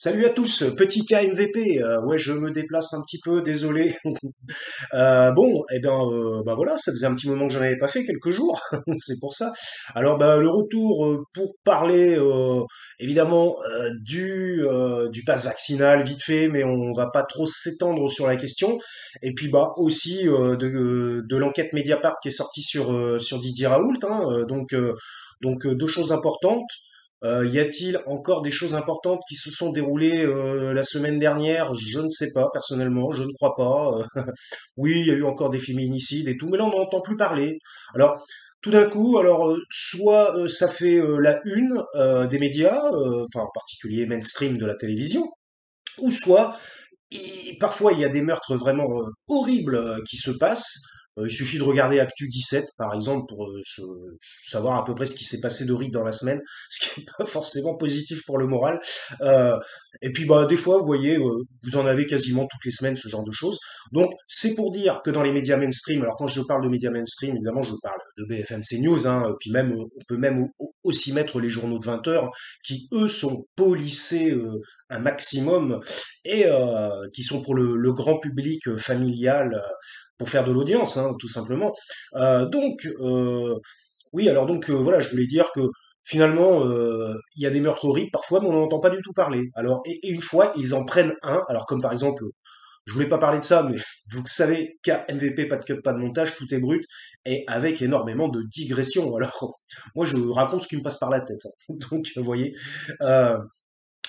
Salut à tous, petit KMVP. Ouais, je me déplace un petit peu, désolé. Bon, bah voilà, ça faisait un petit moment que j'en avais pas fait, quelques jours, c'est pour ça. Alors, bah, le retour pour parler évidemment du pass vaccinal vite fait, mais on va pas trop s'étendre sur la question. Et puis bah aussi de l'enquête Mediapart qui est sortie sur Didier Raoult, hein, deux choses importantes. Y a-t-il encore des choses importantes qui se sont déroulées la semaine dernière? Je ne sais pas, personnellement, je ne crois pas. Oui, il y a eu encore des féminicides et tout, mais là on n'en entend plus parler. Alors, tout d'un coup, soit ça fait la une des médias, enfin en particulier mainstream de la télévision, ou soit parfois il y a des meurtres vraiment horribles qui se passent. Il suffit de regarder Actu 17, par exemple, pour savoir à peu près ce qui s'est passé d'horrible dans la semaine, ce qui n'est pas forcément positif pour le moral. Euh, et puis, bah, des fois, vous voyez, vous en avez quasiment toutes les semaines, ce genre de choses. Donc, c'est pour dire que dans les médias mainstream, alors quand je parle de médias mainstream, évidemment, je parle de BFM CNews, hein, puis même, on peut même aussi mettre les journaux de 20 heures, qui, eux, sont policés un maximum et qui sont pour le grand public familial pour faire de l'audience, hein, tout simplement. Oui, alors voilà, je voulais dire que finalement, il y a des meurtres horribles parfois, mais on n'en entend pas du tout parler. Alors, et une fois, ils en prennent un, alors comme par exemple, je voulais pas parler de ça, mais vous savez qu'à MVP, pas de cut, pas de montage, tout est brut, et avec énormément de digressions. Alors, moi, je raconte ce qui me passe par la tête, hein. Donc, vous voyez, euh,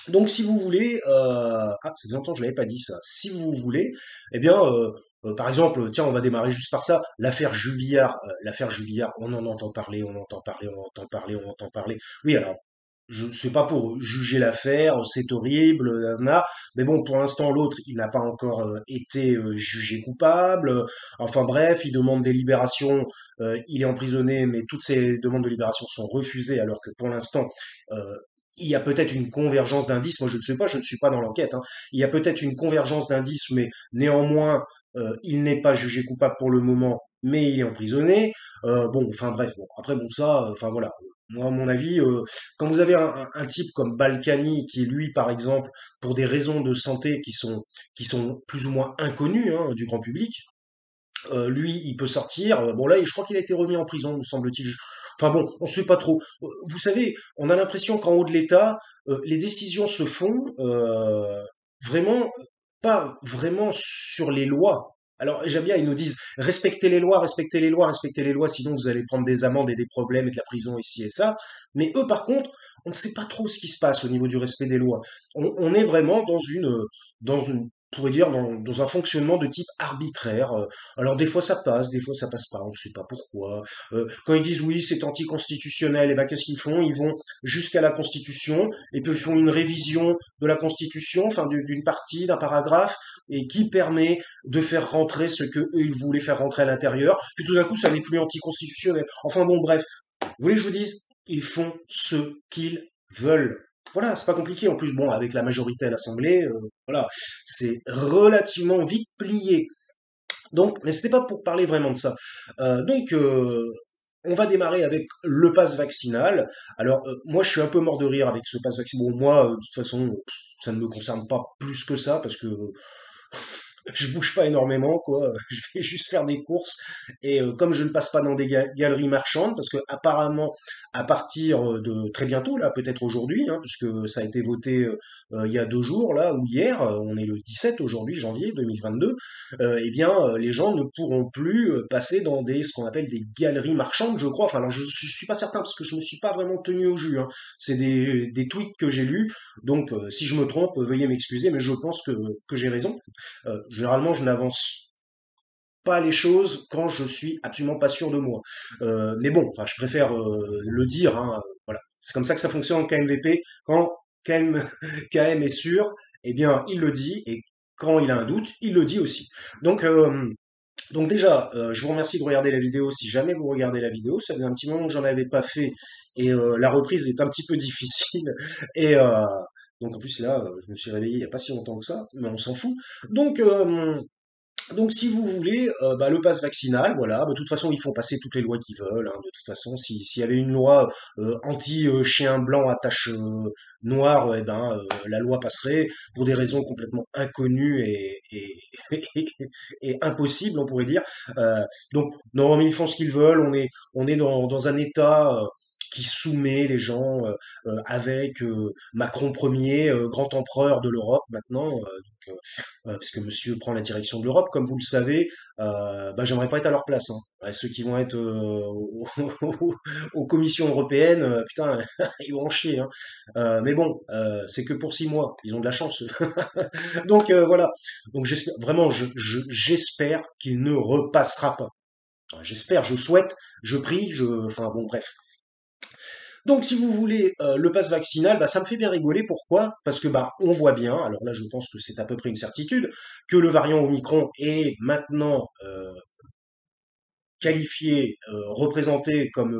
donc, si vous voulez, ça faisait longtemps que je l'avais pas dit ça. Si vous voulez, eh bien, par exemple, tiens, on va démarrer juste par ça. L'affaire Julliard, on en entend parler, on entend parler, on entend parler, on entend parler. Oui, alors, je sais pas pour juger l'affaire, c'est horrible, nanana. Mais bon, pour l'instant, l'autre, il n'a pas encore été jugé coupable. Enfin bref, il demande des libérations, il est emprisonné, mais toutes ces demandes de libération sont refusées, alors que pour l'instant, euh, il y a peut-être une convergence d'indices. Moi, je ne sais pas, je ne suis pas dans l'enquête, hein. Il y a peut-être une convergence d'indices, mais néanmoins, il n'est pas jugé coupable pour le moment, mais il est emprisonné. Bon, enfin bref, bon, après bon ça, enfin voilà. Moi, à mon avis, quand vous avez un type comme Balkany, qui lui, par exemple, pour des raisons de santé qui sont plus ou moins inconnues hein, du grand public, lui, il peut sortir. Bon là, je crois qu'il a été remis en prison, me semble-t-il. Enfin bon, on ne sait pas trop. Vous savez, on a l'impression qu'en haut de l'État, les décisions se font vraiment pas vraiment sur les lois. Alors j'aime bien, ils nous disent respectez les lois, respectez les lois, respectez les lois, sinon vous allez prendre des amendes et des problèmes et de la prison ici et ça. Mais eux, par contre, on ne sait pas trop ce qui se passe au niveau du respect des lois. On est vraiment dans une, on pourrait dire, dans un fonctionnement de type arbitraire. Alors des fois ça passe pas, on ne sait pas pourquoi. Quand ils disent oui, c'est anticonstitutionnel, et ben qu'est-ce qu'ils font? Ils vont jusqu'à la Constitution, et puis ils font une révision de la Constitution, enfin d'une partie, d'un paragraphe, et qui permet de faire rentrer ce que eux ils voulaient faire rentrer à l'intérieur. Puis tout d'un coup, ça n'est plus anticonstitutionnel. Enfin bon, bref. Vous voulez que je vous dise? Ils font ce qu'ils veulent. Voilà, c'est pas compliqué. En plus, bon, avec la majorité à l'Assemblée, voilà, c'est relativement vite plié. Donc, mais c'était pas pour parler vraiment de ça. On va démarrer avec le pass vaccinal. Alors, moi, je suis un peu mort de rire avec ce pass vaccinal. Bon, moi, de toute façon, ça ne me concerne pas plus que ça parce que je bouge pas énormément, quoi. Je vais juste faire des courses. Et comme je ne passe pas dans des galeries marchandes, parce que apparemment, à partir de très bientôt, là, peut-être aujourd'hui, hein, puisque ça a été voté il y a 2 jours, là, ou hier, on est le 17 aujourd'hui, janvier 2022, eh bien, les gens ne pourront plus passer dans ce qu'on appelle des galeries marchandes, je crois. Enfin, alors, je suis pas certain, parce que je me suis pas vraiment tenu au jus, hein. C'est des tweets que j'ai lus. Donc, si je me trompe, veuillez m'excuser, mais je pense que j'ai raison. Généralement, je n'avance pas les choses quand je suis absolument pas sûr de moi. Mais bon, enfin, je préfère le dire, hein, voilà. C'est comme ça que ça fonctionne en KMVP. Quand KM, KM est sûr, eh bien, il le dit, et quand il a un doute, il le dit aussi. Donc, euh, donc déjà, je vous remercie de regarder la vidéo. Si jamais vous regardez la vidéo, ça faisait un petit moment que j'en avais pas fait, et la reprise est un petit peu difficile. Et donc en plus là, je me suis réveillé il y a pas si longtemps que ça, mais on s'en fout. Donc Donc, si vous voulez, le pass vaccinal, voilà, de toute façon, ils font passer toutes les lois qu'ils veulent, hein. De toute façon, s'il y avait une loi anti-chien blanc à tache noire, la loi passerait pour des raisons complètement inconnues et, et impossibles, on pourrait dire. Euh, donc, non, mais ils font ce qu'ils veulent. On est dans un État qui soumet les gens avec Macron Ier, grand empereur de l'Europe maintenant. Puisque monsieur prend la direction de l'Europe, comme vous le savez, j'aimerais pas être à leur place, hein. Ouais, ceux qui vont être aux commissions européennes, putain, ils vont en chier, hein. Mais bon, c'est que pour 6 mois, ils ont de la chance. Donc voilà. Donc j'espère vraiment, j'espère qu'il ne repassera pas. J'espère, je souhaite, je prie, enfin bon, bref. Donc, si vous voulez, le pass vaccinal, ça me fait bien rigoler. Pourquoi? Parce que on voit bien, alors là je pense que c'est à peu près une certitude, que le variant Omicron est maintenant qualifié, représenté comme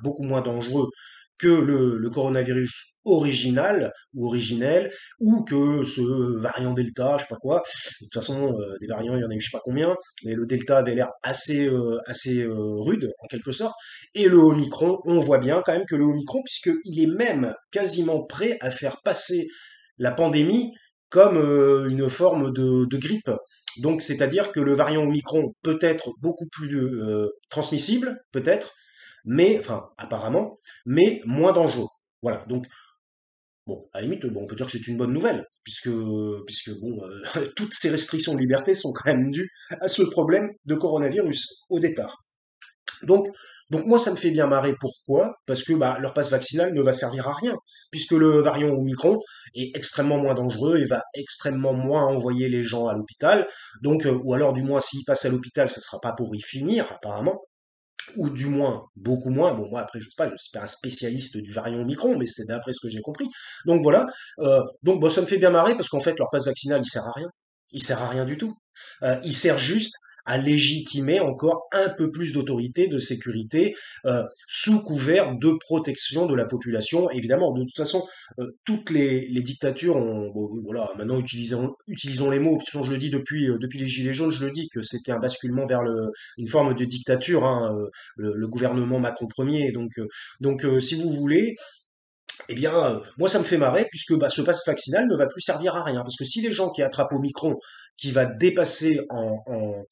beaucoup moins dangereux que le coronavirus original ou originel, ou que ce variant Delta, je sais pas quoi. De toute façon, des variants, il y en a eu je sais pas combien, mais le Delta avait l'air assez rude, en quelque sorte. Et le Omicron, on voit bien quand même que le Omicron, puisqu'il est même quasiment prêt à faire passer la pandémie comme une forme de grippe. Donc, c'est-à-dire que le variant Omicron peut être beaucoup plus transmissible, peut-être, mais, enfin, apparemment, mais moins dangereux. Voilà. Donc, bon, à la limite, on peut dire que c'est une bonne nouvelle, puisque bon, toutes ces restrictions de liberté sont quand même dues à ce problème de coronavirus au départ. Donc, donc moi, ça me fait bien marrer. Pourquoi? Parce que leur passe vaccinal ne va servir à rien, puisque le variant Omicron est extrêmement moins dangereux et va extrêmement moins envoyer les gens à l'hôpital. Donc, ou alors du moins, s'il passe à l'hôpital, ça ne sera pas pour y finir, apparemment, ou du moins beaucoup moins. Bon, moi après, je sais pas, je suis pas un spécialiste du variant Omicron, mais c'est d'après ce que j'ai compris. Donc voilà. Donc bon, ça me fait bien marrer parce qu'en fait, leur passe vaccinal, il sert à rien. Il sert à rien du tout. Il sert juste à légitimer encore un peu plus d'autorité, de sécurité, sous couvert de protection de la population. Évidemment, de toute façon, toutes les dictatures ont, bon, voilà, maintenant utilisons les mots, puisque je le dis depuis les Gilets jaunes, je le dis que c'était un basculement vers une forme de dictature, hein, le gouvernement Macron Ier. Donc, si vous voulez, eh bien, moi, ça me fait marrer puisque ce passe vaccinal ne va plus servir à rien. Parce que si les gens qui attrapent au micron, qui va dépasser en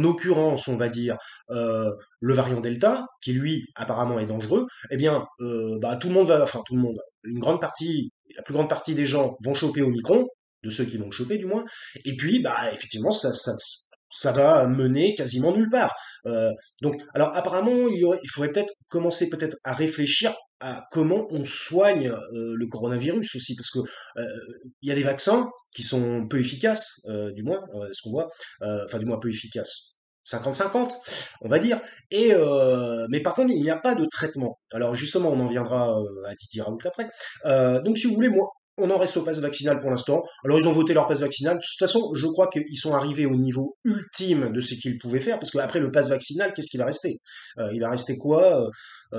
occurrence, on va dire, le variant Delta, qui lui apparemment est dangereux, eh bien, tout le monde va, enfin tout le monde, une grande partie, la plus grande partie des gens vont choper au micron, de ceux qui vont le choper du moins, et puis, effectivement, ça va mener quasiment nulle part. Donc, alors apparemment, il faudrait peut-être commencer peut-être à réfléchir à comment on soigne le coronavirus aussi, parce que euh, il y a des vaccins qui sont peu efficaces, du moins, ce qu'on voit, enfin du moins peu efficaces. 50-50, on va dire. Mais par contre, il n'y a pas de traitement. Alors justement, on en viendra à Didier Raoult après. Donc si vous voulez, moi, on en reste au pass vaccinal pour l'instant. Alors ils ont voté leur pass vaccinal. De toute façon, je crois qu'ils sont arrivés au niveau ultime de ce qu'ils pouvaient faire, parce qu'après le pass vaccinal, qu'est-ce qui va rester? Il va rester quoi?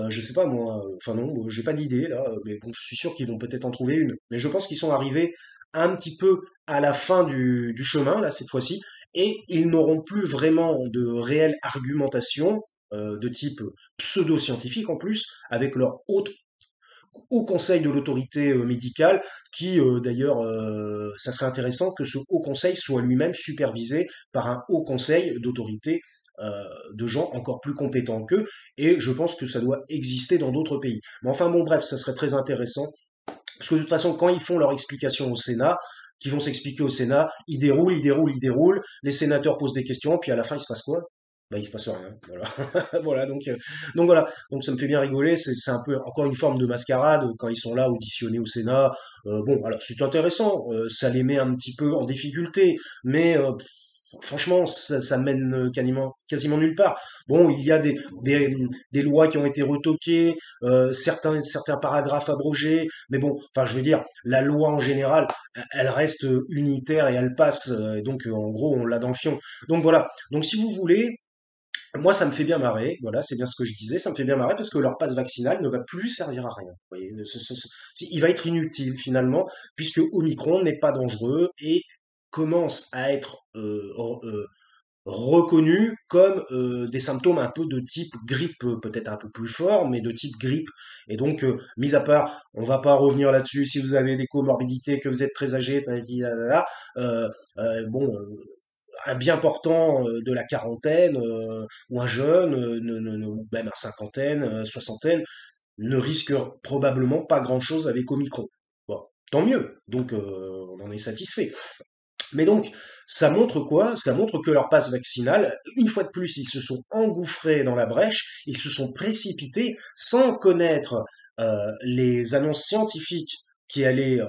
Je sais pas moi. Enfin non, j'ai pas d'idée là. Mais bon, je suis sûr qu'ils vont peut-être en trouver une. Mais je pense qu'ils sont arrivés un petit peu à la fin du chemin là cette fois-ci, et ils n'auront plus vraiment de réelle argumentation de type pseudo-scientifique en plus, avec leur haut conseil de l'autorité médicale, qui d'ailleurs, ça serait intéressant que ce haut conseil soit lui-même supervisé par un haut conseil d'autorité de gens encore plus compétents qu'eux, et je pense que ça doit exister dans d'autres pays. Mais enfin bon, bref, ça serait très intéressant, parce que de toute façon, quand ils font leur explication au Sénat, qui vont s'expliquer au Sénat, ils déroulent, les sénateurs posent des questions, puis à la fin, il se passe quoi? Il se passe rien. Voilà. Voilà, donc voilà. Donc ça me fait bien rigoler. C'est un peu encore une forme de mascarade quand ils sont là auditionnés au Sénat. Bon, alors c'est intéressant. Ça les met un petit peu en difficulté, mais franchement, ça mène quasiment nulle part. Bon, il y a des lois qui ont été retoquées, certains paragraphes abrogés, mais bon, enfin, je veux dire, la loi en général, elle reste unitaire et elle passe. Et donc, en gros, on l'a dans le fion. Donc voilà. Donc, si vous voulez, moi, ça me fait bien marrer. Voilà, c'est bien ce que je disais. Ça me fait bien marrer parce que leur passe vaccinal ne va plus servir à rien. Vous voyez, il va être inutile finalement, puisque Omicron n'est pas dangereux et commencent à être reconnus comme des symptômes un peu de type grippe, peut-être un peu plus fort, mais de type grippe. Et donc, mis à part, on va pas revenir là-dessus, si vous avez des comorbidités, que vous êtes très âgé, euh, bon, un bien portant de la quarantaine ou un jeune, ou même un cinquantaine, soixantaine, ne risque probablement pas grand-chose avec Omicron. Bon, tant mieux, donc on en est satisfait. Mais donc, ça montre quoi? Ça montre que leur passe vaccinal, une fois de plus, ils se sont engouffrés dans la brèche, ils se sont précipités sans connaître les annonces scientifiques qui allaient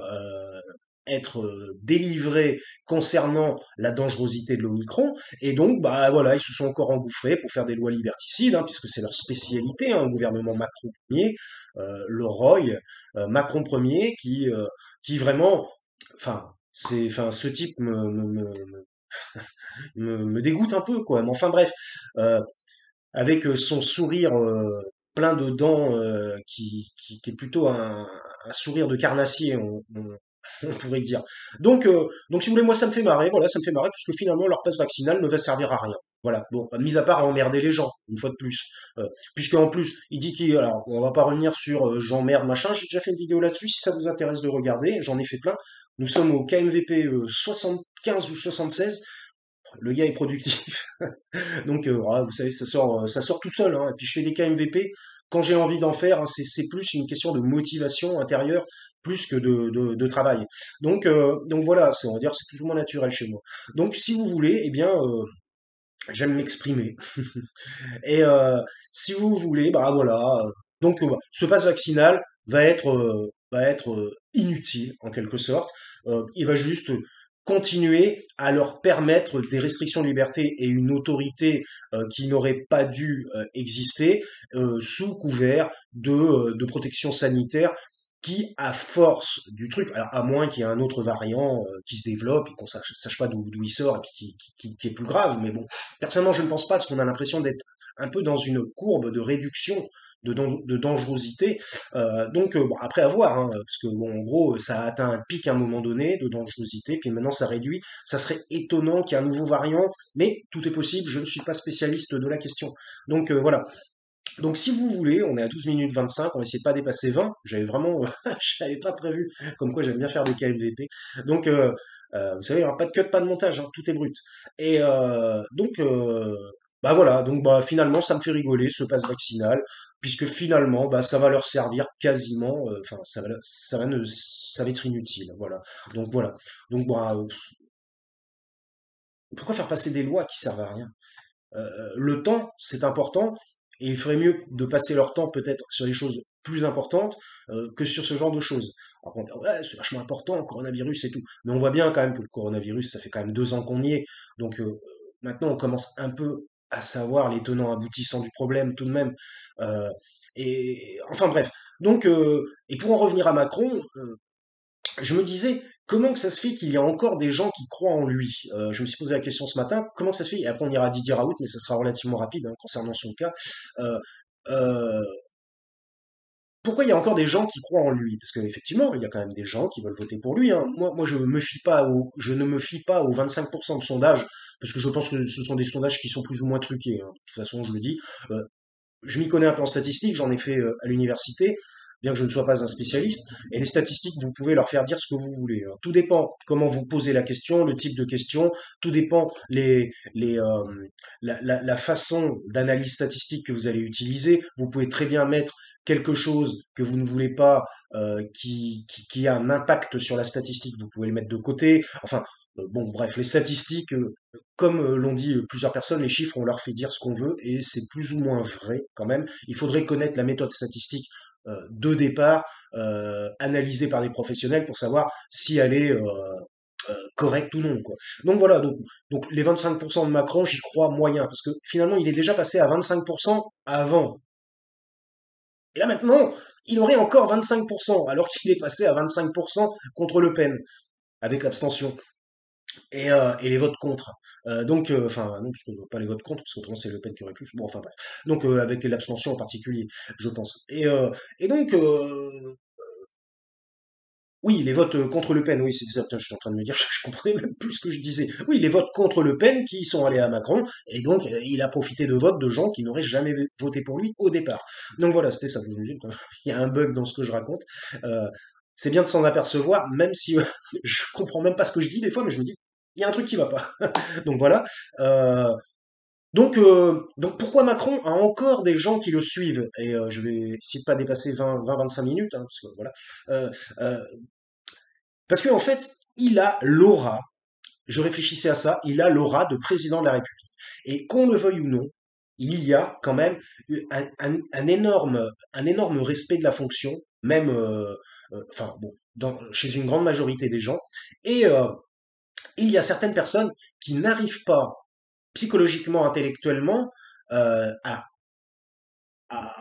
être délivrées concernant la dangerosité de l'Omicron, et donc, bah voilà, ils se sont encore engouffrés pour faire des lois liberticides, hein, puisque c'est leur spécialité, hein, le gouvernement Macron premier, le Roy, Macron premier, qui vraiment, enfin, ce type me dégoûte un peu, quoi. Mais enfin bref, euh, avec son sourire plein de dents, qui est plutôt un sourire de carnassier, on pourrait dire. Donc si vous voulez, moi ça me fait marrer, voilà, ça me fait marrer, parce que finalement leur passe vaccinal ne va servir à rien. Voilà, bon, mis à part à emmerder les gens, une fois de plus. Puisque en plus, il dit qu'il... Alors, on va pas revenir sur j'emmerde, machin, j'ai déjà fait une vidéo là-dessus, si ça vous intéresse de regarder, j'en ai fait plein. Nous sommes au KMVP 75 ou 76, le gars est productif. Donc, voilà, vous savez, ça sort tout seul, hein. Et puis je fais des KMVP quand j'ai envie d'en faire, hein. C'est plus une question de motivation intérieure plus que de travail. Donc voilà, on va dire, c'est plus ou moins naturel chez moi. Donc, si vous voulez, eh bien, j'aime m'exprimer. Et si vous voulez, bah voilà. Ce pass vaccinal va être inutile en quelque sorte. Il va juste continuer à leur permettre des restrictions de liberté et une autorité qui n'aurait pas dû exister sous couvert de protection sanitaire qui, à force du truc, alors à moins qu'il y ait un autre variant qui se développe et qu'on sache pas d'où il sort et puis qui est plus grave, mais bon, personnellement je ne pense pas parce qu'on a l'impression d'être un peu dans une courbe de réduction de dangerosité. Bon, après à voir, hein, parce que bon, en gros, ça a atteint un pic à un moment donné de dangerosité, puis maintenant ça réduit. Ça serait étonnant qu'il y ait un nouveau variant, mais tout est possible. Je ne suis pas spécialiste de la question. Voilà. Donc si vous voulez, on est à 12 minutes 25, on va essayer de pas dépasser 20. J'avais vraiment, j'avais pas prévu, comme quoi j'aime bien faire des KMVP. Donc vous savez, il n'y aura pas de cut, pas de montage, hein, tout est brut. Et bah voilà, donc bah finalement ça me fait rigoler ce passe vaccinal, puisque finalement bah ça va leur servir quasiment, enfin ça va être inutile, voilà. Donc voilà. Donc bah, pourquoi faire passer des lois qui servent à rien? Le temps, c'est important, et il ferait mieux de passer leur temps peut-être sur des choses plus importantes que sur ce genre de choses. Alors on dit, ouais, c'est vachement important, le coronavirus et tout. Mais on voit bien quand même que le coronavirus, ça fait quand même 2 ans qu'on y est. Donc maintenant, on commence un peu à savoir les tenants aboutissants du problème tout de même. Euh, et enfin bref. Et pour en revenir à Macron, je me disais, comment que ça se fait qu'il y a encore des gens qui croient en lui? Je me suis posé la question ce matin, comment que ça se fait? Et après on ira à Didier Raoult, mais ça sera relativement rapide hein, concernant son cas. Euh, euh, Pourquoi il y a encore des gens qui croient en lui? Parce qu'effectivement, il y a quand même des gens qui veulent voter pour lui, hein. Moi, je ne me fie pas aux 25% de sondages, parce que je pense que ce sont des sondages qui sont plus ou moins truqués, hein. De toute façon, je le dis. Euh, je m'y connais un peu en statistique, j'en ai fait à l'université, bien que je ne sois pas un spécialiste. Et les statistiques, vous pouvez leur faire dire ce que vous voulez, hein. Tout dépend comment vous posez la question, le type de question, tout dépend la façon d'analyse statistique que vous allez utiliser. Vous pouvez très bien mettre quelque chose que vous ne voulez pas, qui a un impact sur la statistique, vous pouvez le mettre de côté. Enfin, bon, bref, les statistiques, comme l'ont dit plusieurs personnes, les chiffres, on leur fait dire ce qu'on veut et c'est plus ou moins vrai quand même. Il faudrait connaître la méthode statistique de départ, analysée par des professionnels pour savoir si elle est correcte ou non, quoi. Donc voilà, donc les 25% de Macron, j'y crois moyen, parce que finalement, il est déjà passé à 25% avant. Et là maintenant, il aurait encore 25%, alors qu'il est passé à 25% contre Le Pen, avec l'abstention. Et les votes contre. Enfin, non, parce que pas les votes contre, parce qu'autrement c'est Le Pen qui aurait plus. Bon, enfin bref. Donc, avec l'abstention en particulier, je pense. Et donc, Oui, les votes contre Le Pen, oui, c'est ça, putain, je suis en train de me dire, je comprenais même plus ce que je disais. Oui, les votes contre Le Pen qui sont allés à Macron, et donc il a profité de votes de gens qui n'auraient jamais voté pour lui au départ. Donc voilà, c'était ça. Je me dis, il y a un bug dans ce que je raconte. Euh, c'est bien de s'en apercevoir, même si je comprends même pas ce que je dis des fois, mais je me dis, il y a un truc qui va pas. Donc voilà. Euh, donc pourquoi Macron a encore des gens qui le suivent? Et je vais essayer de pas dépasser 20-25 minutes, hein, parce que voilà. Euh, euh, Parce qu'en fait, il a l'aura, je réfléchissais à ça, il a l'aura de président de la République. Et qu'on le veuille ou non, il y a quand même un énorme respect de la fonction, même, enfin bon, chez une grande majorité des gens. Et il y a certaines personnes qui n'arrivent pas psychologiquement, intellectuellement, à, à,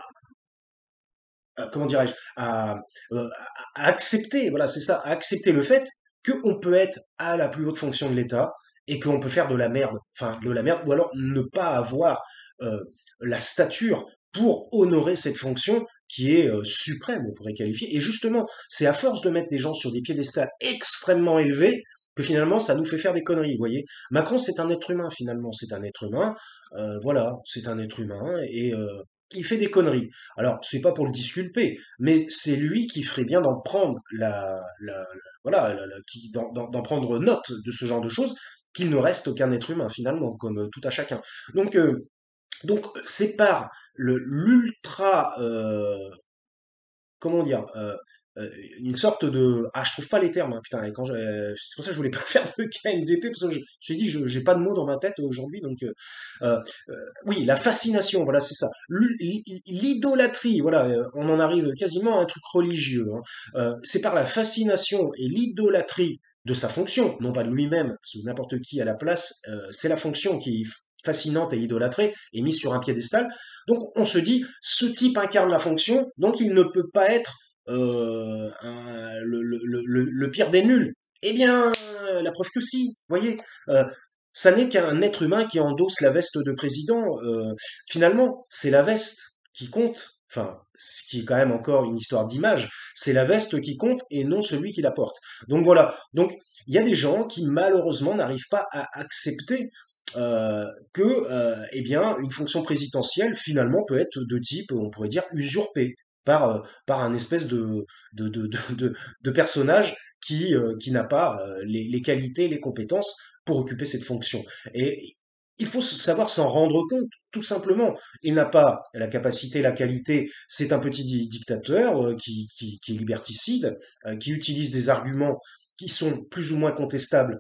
comment dirais-je, euh, à accepter, voilà, c'est ça, à accepter le fait qu'on peut être à la plus haute fonction de l'État et qu'on peut faire de la merde, enfin de la merde, ou alors ne pas avoir euh, la stature pour honorer cette fonction qui est suprême, on pourrait qualifier. Et justement, c'est à force de mettre des gens sur des piédestals extrêmement élevés que finalement ça nous fait faire des conneries, vous voyez. Macron, c'est un être humain finalement, c'est un être humain, voilà, c'est un être humain et il fait des conneries. Alors, c'est pas pour le disculper, mais c'est lui qui ferait bien d'en prendre voilà, d'en prendre note de ce genre de choses, qu'il ne reste qu'un être humain finalement, comme tout à chacun. Donc, c'est par l'ultra comment dire, une sorte de, je trouve pas les termes, hein, putain, et c'est pour ça que je voulais pas faire de KMVP, parce que je me suis dit, j'ai pas de mots dans ma tête aujourd'hui, donc, euh, oui, la fascination, voilà, c'est ça. L'idolâtrie, voilà, on en arrive quasiment à un truc religieux, hein. C'est par la fascination et l'idolâtrie de sa fonction, non pas de lui-même, parce que n'importe qui à la place, c'est la fonction qui est fascinante et idolâtrée, et mise sur un piédestal. Donc on se dit, ce type incarne la fonction, donc il ne peut pas être le pire des nuls. Eh bien, la preuve que si, voyez, ça n'est qu'un être humain qui endosse la veste de président. Finalement, c'est la veste qui compte. Enfin, ce qui est quand même encore une histoire d'image, c'est la veste qui compte et non celui qui la porte. Donc voilà. Donc il y a des gens qui malheureusement n'arrivent pas à accepter que, eh bien, une fonction présidentielle finalement peut être de type, on pourrait dire, usurpée par un espèce de personnage qui n'a pas les qualités, les compétences pour occuper cette fonction. Et il faut savoir s'en rendre compte, tout simplement. Il n'a pas la capacité, la qualité, c'est un petit dictateur qui est liberticide, qui utilise des arguments qui sont plus ou moins contestables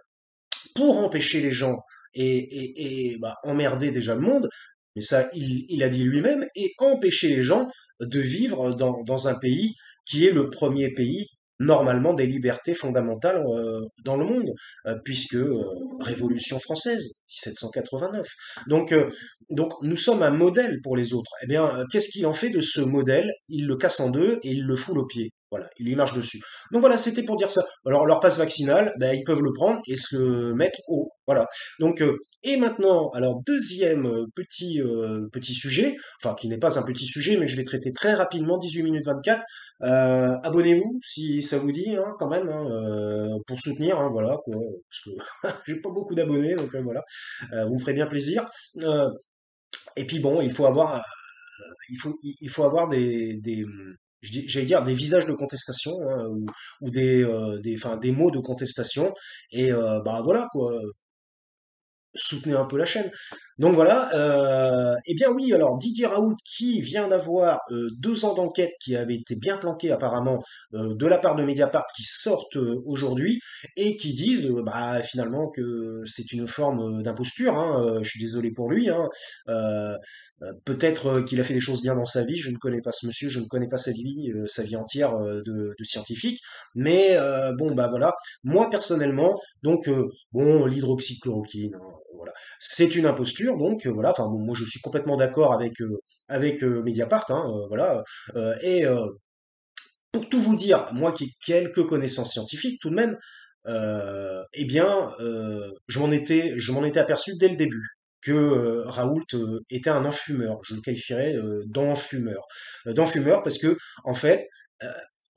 pour empêcher les gens et emmerder déjà le monde, mais ça il a dit lui-même, et empêcher les gens de vivre dans un pays qui est le premier pays normalement des libertés fondamentales dans le monde, puisque Révolution française, 1789. Donc, donc nous sommes un modèle pour les autres. Eh bien, qu'est-ce qu'il en fait de ce modèle? Il le casse en deux et il le fout au pied. Voilà, il y marche dessus. Donc voilà, c'était pour dire ça. Alors leur passe vaccinal, ben, ils peuvent le prendre et se le mettre haut. Voilà. Donc et maintenant, alors deuxième petit sujet, enfin qui n'est pas un petit sujet, mais que je vais traiter très rapidement, 18 minutes 24. Abonnez-vous si ça vous dit, hein, quand même, hein, pour soutenir, hein, voilà, quoi, parce que j'ai pas beaucoup d'abonnés, donc voilà, vous me ferez bien plaisir. Euh, et puis bon, il faut avoir j'allais dire des visages de contestation, hein, ou enfin, des mots de contestation et bah voilà quoi, soutenez un peu la chaîne. Donc voilà, eh bien oui, alors Didier Raoult qui vient d'avoir 2 ans d'enquête qui avait été bien planquée apparemment de la part de Mediapart qui sortent aujourd'hui et qui disent bah, finalement que c'est une forme d'imposture, hein, je suis désolé pour lui, hein, euh, peut-être qu'il a fait des choses bien dans sa vie, je ne connais pas ce monsieur, je ne connais pas sa vie entière de scientifique, mais bon bah voilà, moi personnellement, donc bon, l'hydroxychloroquine, hein, voilà. C'est une imposture, donc voilà. Enfin, bon, moi, je suis complètement d'accord avec Mediapart, hein, voilà. Et pour tout vous dire, moi qui ai quelques connaissances scientifiques, tout de même, eh bien, je m'en étais aperçu dès le début que Raoult était un enfumeur. Je le qualifierais d'enfumeur, d'enfumeur parce que en fait.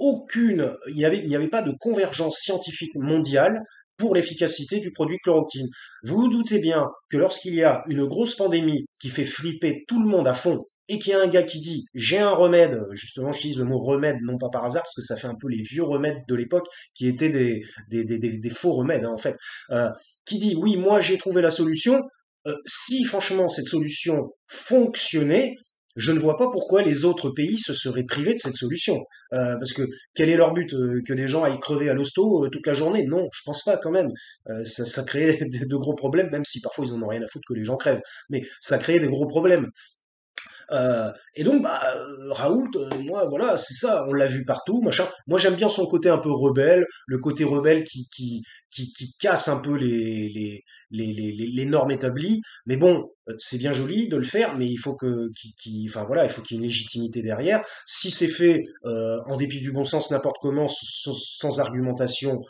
il n'y avait pas de convergence scientifique mondiale pour l'efficacité du produit chloroquine. Vous vous doutez bien que lorsqu'il y a une grosse pandémie qui fait flipper tout le monde à fond, et qu'il y a un gars qui dit j'ai un remède, justement j'utilise le mot remède non pas par hasard parce que ça fait un peu les vieux remèdes de l'époque qui étaient des faux remèdes hein, en fait, euh, qui dit oui moi j'ai trouvé la solution, si franchement cette solution fonctionnait, je ne vois pas pourquoi les autres pays se seraient privés de cette solution. Parce que quel est leur but? Que les gens aillent crever à l'hosto toute la journée? Non, je pense pas quand même. Ça crée de gros problèmes, même si parfois ils en ont rien à foutre que les gens crèvent. Mais ça crée des gros problèmes. Et donc, Raoult, moi, voilà, c'est ça, on l'a vu partout, machin. Moi, j'aime bien son côté un peu rebelle, le côté rebelle qui casse un peu les normes établies. Mais bon, c'est bien joli de le faire, mais il faut enfin voilà, il faut qu'il y ait une légitimité derrière. Si c'est fait en dépit du bon sens, n'importe comment, sans argumentation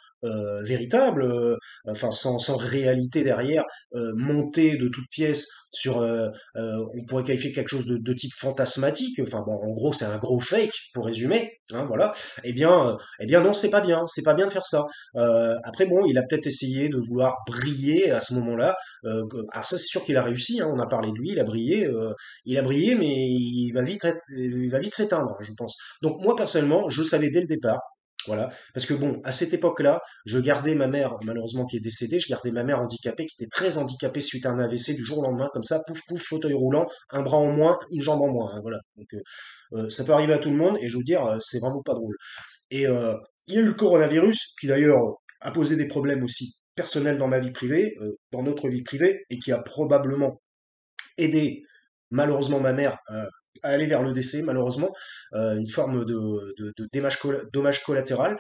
véritable, enfin sans réalité derrière, montée de toutes pièces sur on pourrait qualifier quelque chose de type fantasmatique, enfin bon, en gros c'est un gros fake pour résumer, hein, voilà. Eh bien non, c'est pas bien de faire ça. Après bon, il a peut-être essayé de vouloir briller à ce moment-là. Alors ça c'est sûr qu'il a réussi, hein, on a parlé de lui, il a brillé, mais il va vite s'éteindre, je pense. Donc moi personnellement, je le savais dès le départ. Voilà, parce que bon, à cette époque-là, je gardais ma mère, malheureusement qui est décédée, je gardais ma mère handicapée, qui était très handicapée suite à un AVC du jour au lendemain, comme ça, pouf pouf, fauteuil roulant, un bras en moins, une jambe en moins, hein, voilà. Donc ça peut arriver à tout le monde, et je veux dire, c'est vraiment pas drôle. Et il y a eu le coronavirus, qui d'ailleurs a posé des problèmes aussi personnels dans ma vie privée, dans notre vie privée, et qui a probablement aidé malheureusement ma mère à aller vers le décès, malheureusement, une forme de dommage collatéral.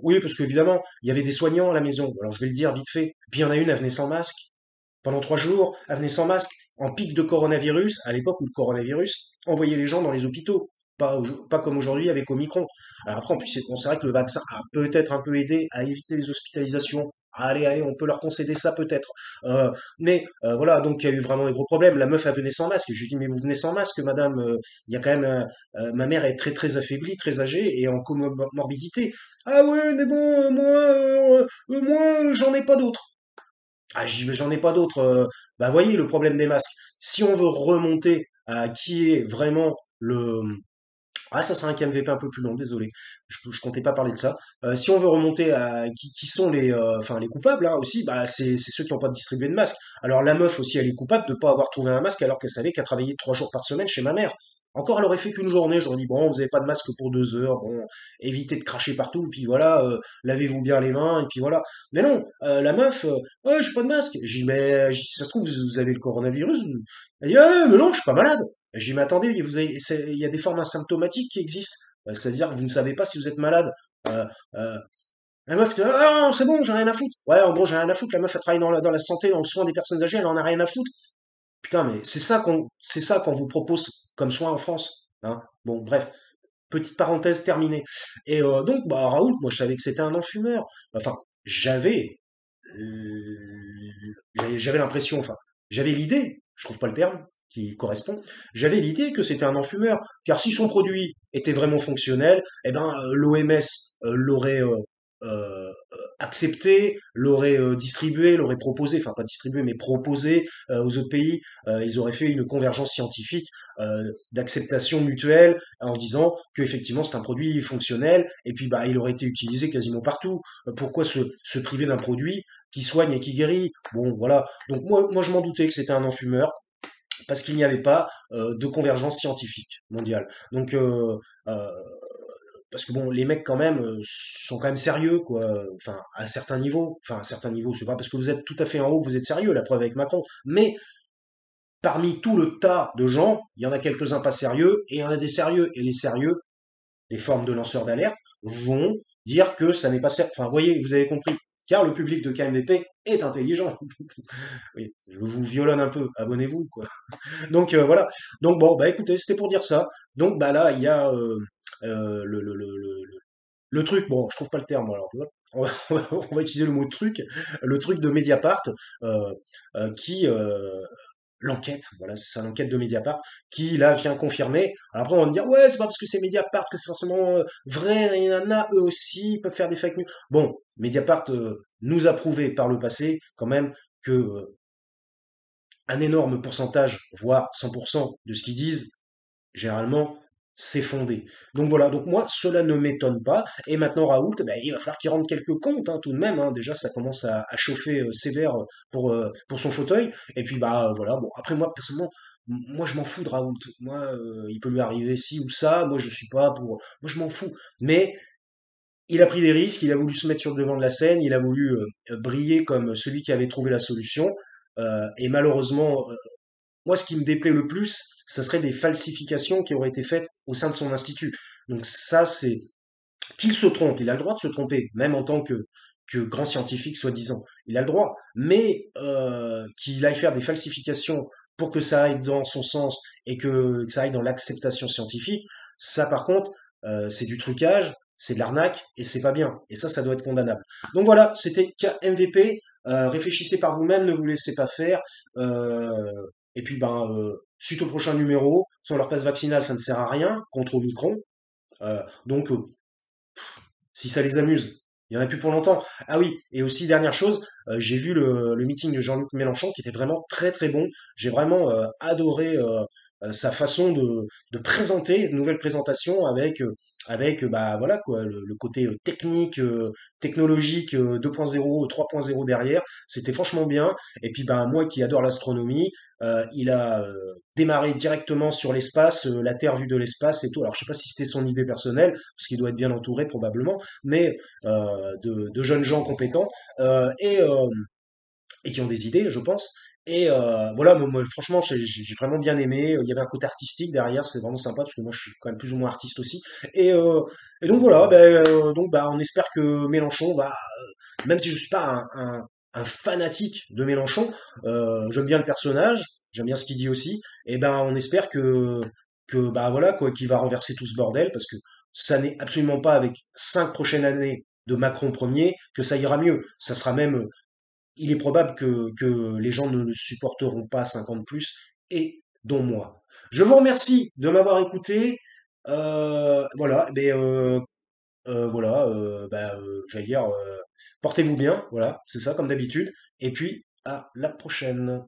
Oui, parce qu'évidemment, il y avait des soignants à la maison. Alors je vais le dire vite fait. Puis il y en a une, elle venait sans masque. Pendant 3 jours, elle venait sans masque, en pic de coronavirus, à l'époque où le coronavirus envoyait les gens dans les hôpitaux. Pas comme aujourd'hui avec Omicron. Alors après, en plus, c'est vrai que le vaccin a peut-être un peu aidé à éviter les hospitalisations. Allez, on peut leur concéder ça peut-être. Mais voilà, donc il y a eu vraiment des gros problèmes. La meuf, elle venait sans masque. Je lui dis, mais vous venez sans masque, madame. Il y a quand même... ma mère est très très affaiblie, très âgée et en comorbidité. Ah ouais, mais bon, moi, j'en ai pas d'autres. Ah, je dis, mais j'en ai pas d'autres. Bah, voyez le problème des masques. Si on veut remonter à qui est vraiment le... Ah, ça sera un KMVP un peu plus long, désolé. Je comptais pas parler de ça. Si on veut remonter à qui sont enfin, les coupables, hein, aussi, bah, c'est ceux qui n'ont pas distribué de masque. Alors, la meuf aussi, elle est coupable de ne pas avoir trouvé un masque alors qu'elle savait qu'elle travaillait 3 jours par semaine chez ma mère. Encore, elle aurait fait qu'une journée. J'aurais dit, bon, vous avez pas de masque pour 2 heures. Bon, évitez de cracher partout. Et puis voilà, lavez-vous bien les mains. Et puis voilà. Mais non, la meuf, ouais, j'ai pas de masque. J'ai dit, mais si ça se trouve, vous avez le coronavirus. Elle dit, ah, mais non, je suis pas malade. Je dis, mais attendez, il y a des formes asymptomatiques qui existent. C'est-à-dire que vous ne savez pas si vous êtes malade. Euh, euh, la meuf, dit, ah, non, c'est bon, j'ai rien à foutre. Ouais, en gros, j'ai rien à foutre. La meuf, elle travaille dans la santé, dans le soin des personnes âgées, elle en a rien à foutre. Putain, mais c'est ça qu'on vous propose comme soin en France. Hein. Bon, bref, petite parenthèse terminée. Et donc, bah, Raoult, moi, je savais que c'était un enfumeur. Enfin, j'avais l'impression, enfin, j'avais l'idée, je trouve pas le terme qui correspond, j'avais l'idée que c'était un enfumeur, car si son produit était vraiment fonctionnel, eh ben l'OMS l'aurait accepté, l'aurait distribué, l'aurait proposé, enfin pas distribué mais proposé aux autres pays, ils auraient fait une convergence scientifique d'acceptation mutuelle en disant que effectivement c'est un produit fonctionnel et puis bah il aurait été utilisé quasiment partout. Pourquoi se priver d'un produit qui soigne et qui guérit? Bon voilà. Donc moi je m'en doutais que c'était un enfumeur parce qu'il n'y avait pas de convergence scientifique mondiale. Donc euh, parce que bon, les mecs quand même sont quand même sérieux, quoi. Enfin, à certains niveaux. Enfin, à certains niveaux, c'est pas parce que vous êtes tout à fait en haut que vous êtes sérieux, la preuve avec Macron. Mais parmi tout le tas de gens, il y en a quelques-uns pas sérieux et il y en a des sérieux. Et les sérieux, les formes de lanceurs d'alerte, vont dire que ça n'est pas sérieux. Enfin, voyez, vous avez compris. Car le public de KMVP est intelligent. Oui, je vous violonne un peu, abonnez-vous, quoi. Donc voilà. Donc bon, bah écoutez, c'était pour dire ça. Donc bah là, il y a le truc. Bon, je trouve pas le terme. Alors, on va utiliser le mot truc. Le truc de Mediapart qui l'enquête, voilà, c'est ça l'enquête de Mediapart, qui là vient confirmer. Alors après on va me dire ouais c'est pas parce que c'est Mediapart que c'est forcément vrai, il y en a eux aussi, ils peuvent faire des fake news. Bon, Mediapart nous a prouvé par le passé quand même que un énorme pourcentage, voire 100% de ce qu'ils disent, généralement, c'est fondé. Donc voilà, donc moi, cela ne m'étonne pas. Et maintenant, Raoult, ben, il va falloir qu'il rende quelques comptes, hein, tout de même. Hein. Déjà, ça commence à chauffer sévère pour son fauteuil. Et puis, bah voilà, bon, après moi, personnellement, moi, je m'en fous de Raoult. Moi, il peut lui arriver ci ou ça. Moi, je suis pas pour... Moi, je m'en fous. Mais il a pris des risques, il a voulu se mettre sur le devant de la scène, il a voulu briller comme celui qui avait trouvé la solution. Et malheureusement, moi, ce qui me déplaît le plus, ça serait des falsifications qui auraient été faites au sein de son institut. Donc ça, c'est qu'il se trompe, il a le droit de se tromper, même en tant que grand scientifique soi-disant. Il a le droit, mais qu'il aille faire des falsifications pour que ça aille dans son sens et que ça aille dans l'acceptation scientifique, ça par contre, c'est du trucage, c'est de l'arnaque et c'est pas bien. Et ça doit être condamnable. Donc voilà, c'était KMVP. Réfléchissez par vous-même, ne vous laissez pas faire. Euh, et puis ben, suite au prochain numéro, sans leur passe vaccinale, ça ne sert à rien contre Omicron. Donc si ça les amuse. Il y en a plus pour longtemps. Ah oui, et aussi dernière chose, j'ai vu le meeting de Jean-Luc Mélenchon qui était vraiment très très bon. J'ai vraiment adoré sa façon de présenter une nouvelle présentation avec bah voilà quoi le côté technique, technologique 2.0, 3.0 derrière. C'était franchement bien. Et puis bah moi qui adore l'astronomie, il a démarré directement sur l'espace, la Terre vue de l'espace et tout. Alors je sais pas si c'était son idée personnelle parce qu'il doit être bien entouré probablement, mais de jeunes gens compétents et qui ont des idées, je pense. Et voilà, moi, franchement, j'ai vraiment bien aimé. Il y avait un côté artistique derrière, c'est vraiment sympa parce que moi, je suis quand même plus ou moins artiste aussi. Et, euh, et donc voilà, donc bah, on espère que Mélenchon va, même si je suis pas un fanatique de Mélenchon, j'aime bien le personnage, j'aime bien ce qu'il dit aussi. Et ben, on espère que bah voilà quoi, qu'il va renverser tout ce bordel parce que ça n'est absolument pas avec 5 prochaines années de Macron premier que ça ira mieux. Ça sera même il est probable que les gens ne le supporteront pas 50 plus, et dont moi. Je vous remercie de m'avoir écouté. Voilà, voilà, j'allais dire, portez-vous bien, voilà, c'est ça comme d'habitude. Et puis à la prochaine.